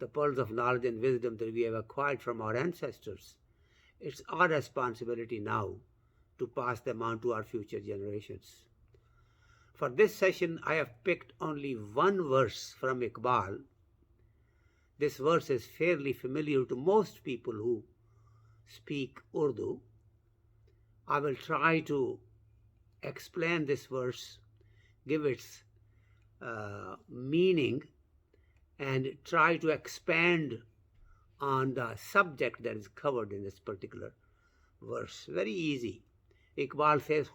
The pearls of knowledge and wisdom that we have acquired from our ancestors, it's our responsibility now to pass them on to our future generations. For this session, I have picked only one verse from Iqbal. This verse is fairly familiar to most people who speak Urdu. I will try to explain this verse, give its meaning, and try to expand on the subject that is covered in this particular verse. Very easy. Iqbal says,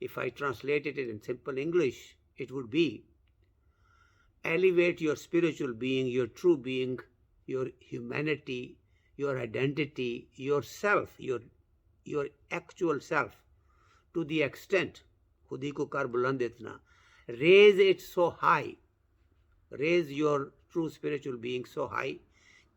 If I translate it in simple English, it would be, elevate your spiritual being, your true being, your humanity, your identity, yourself, your actual self, to the extent, khudi ko kar buland itna, raise it so high, raise your true spiritual being so high,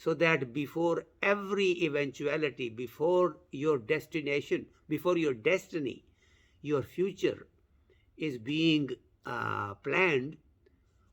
so that before every eventuality, before your destination, before your destiny, your future is being planned,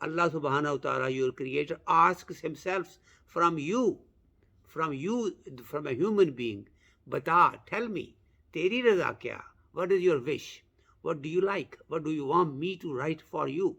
Allah subhanahu wa ta'ala, your creator, asks himself from you, from a human being, bata, tell me, teri raza kya? What is your wish? What do you like? What do you want me to write for you?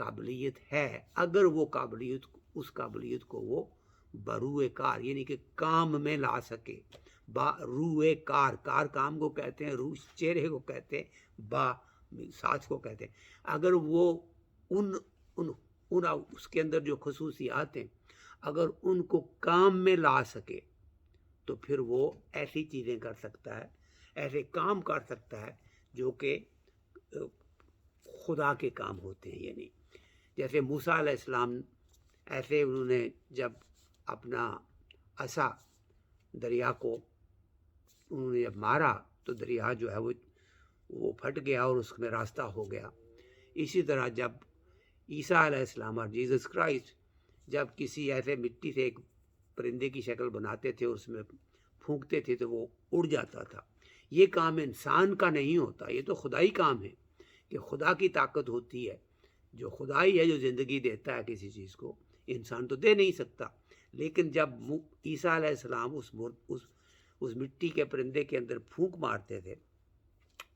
قابلیت ہے، اگر وہ قابلیت اس قابلیت کو وہ بروئے کار یعنی کہ کام میں لا سکے. روئے کار، کار کام کو کہتے ہیں، روح چہرے کو کہتے ہیں، با ساتھ کو کہتے ہیں. اگر وہ ان اس کے اندر جو خصوصیات ہیں اگر ان کو کام میں لا سکے تو پھر وہ ایسی چیزیں کر سکتا ہے، ایسے کام کر سکتا ہے جو کہ خدا کے کام ہوتے ہیں. یعنی جیسے موسیٰ علیہ السلام، ایسے انہوں نے جب اپنا عصا دریا کو انہوں نے جب مارا تو دریا جو ہے وہ پھٹ گیا اور اس میں راستہ ہو گیا. اسی طرح جب عیسیٰ علیہ السلام اور جیزس کرائسٹ جب کسی ایسے مٹی سے ایک پرندے کی شکل بناتے تھے اور اس میں پھونکتے تھے تو وہ اڑ جاتا تھا. یہ کام انسان کا نہیں ہوتا، یہ تو خدائی کام ہے کہ خدا کی طاقت ہوتی ہے، جو خدائی ہے جو زندگی دیتا ہے کسی چیز کو، انسان تو دے نہیں سکتا. لیکن جب عیسیٰ علیہ السلام اس مٹی کے پرندے کے اندر پھونک مارتے تھے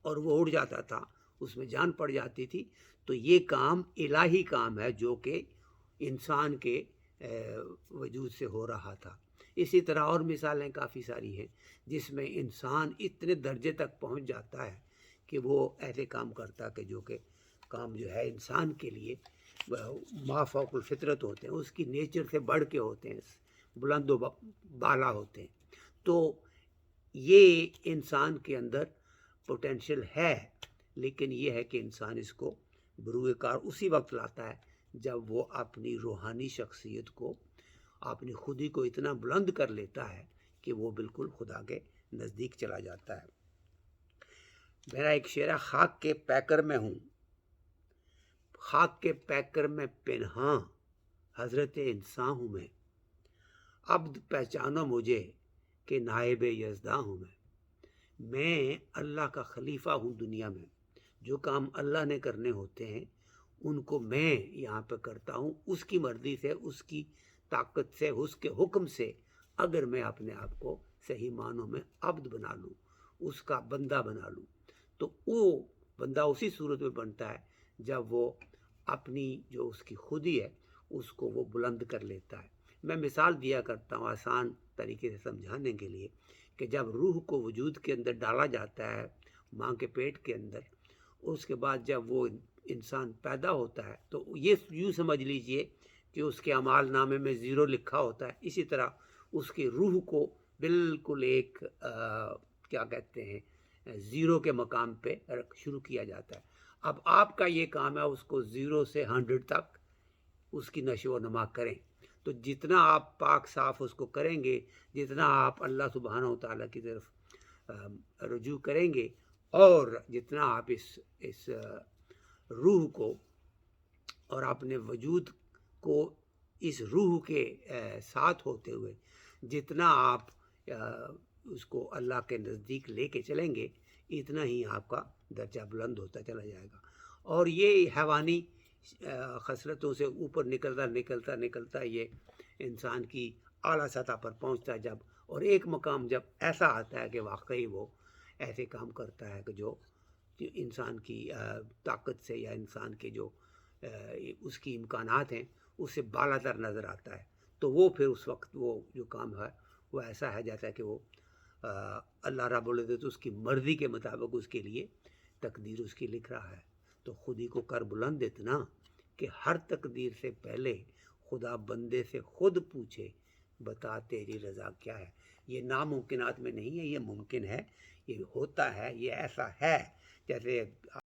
اور وہ اڑ جاتا تھا، اس میں جان پڑ جاتی تھی، تو یہ کام الہی کام ہے جو کہ انسان کے وجود سے ہو رہا تھا. اسی طرح اور مثالیں کافی ساری ہیں جس میں انسان اتنے درجے تک پہنچ جاتا ہے کہ وہ ایسے کام کرتا کہ جو کہ کام جو ہے انسان کے لیے ما فوق الفطرت ہوتے ہیں، اس کی نیچر سے بڑھ کے ہوتے ہیں، بلند و بالا ہوتے ہیں. تو یہ انسان کے اندر پوٹینشل ہے، لیکن یہ ہے کہ انسان اس کو بروئے کار اسی وقت لاتا ہے جب وہ اپنی روحانی شخصیت کو، اپنی خودی کو اتنا بلند کر لیتا ہے کہ وہ بالکل خدا کے نزدیک چلا جاتا ہے. میرا ایک شعر ہے، خاک کے پیکر میں ہوں، خاک کے پیکر میں پنہاں، حضرت انسان ہوں میں، عبد پہچانو مجھے کہ نائب یزداں ہوں میں اللہ کا خلیفہ ہوں دنیا میں. جو کام اللہ نے کرنے ہوتے ہیں ان کو میں یہاں پہ کرتا ہوں اس کی مرضی سے، اس کی طاقت سے، اس کے حکم سے. اگر میں اپنے آپ کو صحیح معنوں میں عبد بنا لوں، اس کا بندہ بنا لوں، تو وہ بندہ اسی صورت میں بنتا ہے جب وہ اپنی جو اس کی خودی ہے اس کو وہ بلند کر لیتا ہے. میں مثال دیا کرتا ہوں آسان طریقے سے سمجھانے کے لیے کہ جب روح کو وجود کے اندر ڈالا جاتا ہے ماں کے پیٹ کے اندر، اس کے بعد جب وہ انسان پیدا ہوتا ہے تو یہ یوں سمجھ لیجئے کہ اس کے اعمال نامے میں 0 لکھا ہوتا ہے. اسی طرح اس کی روح کو بالکل ایک کیا کہتے ہیں 0 کے مقام پہ شروع کیا جاتا ہے. اب آپ کا یہ کام ہے اس کو 0 سے 100 تک اس کی نشو و نما کریں. تو جتنا آپ پاک صاف اس کو کریں گے، جتنا آپ اللہ سبحانہ و تعالیٰ کی طرف رجوع کریں گے، اور جتنا آپ اس روح کو اور اپنے وجود کو اس روح کے ساتھ ہوتے ہوئے جتنا آپ اس کو اللہ کے نزدیک لے کے چلیں گے، اتنا ہی آپ کا درجہ بلند ہوتا چلا جائے گا. اور یہ حیوانی خصلتوں سے اوپر نکلتا یہ انسان کی اعلیٰ سطح پر پہنچتا ہے جب، اور ایک مقام جب ایسا آتا ہے کہ واقعی وہ ایسے کام کرتا ہے کہ جو انسان کی طاقت سے یا انسان کے جو اس کی امکانات ہیں اس سے بالا تر نظر آتا ہے. تو وہ پھر اس وقت وہ جو کام ہے وہ ایسا ہے جیسا کہ وہ اللہ رب العزت اس کی مرضی کے مطابق اس کے لیے تقدیر اس کی لکھ رہا ہے. تو خودی کو کر بلند اتنا کہ ہر تقدیر سے پہلے خدا بندے سے خود پوچھے، بتا تیری رضا کیا ہے. یہ ناممکنات میں نہیں ہے، یہ ممکن ہے، یہ ہوتا ہے، یہ ایسا ہے جیسے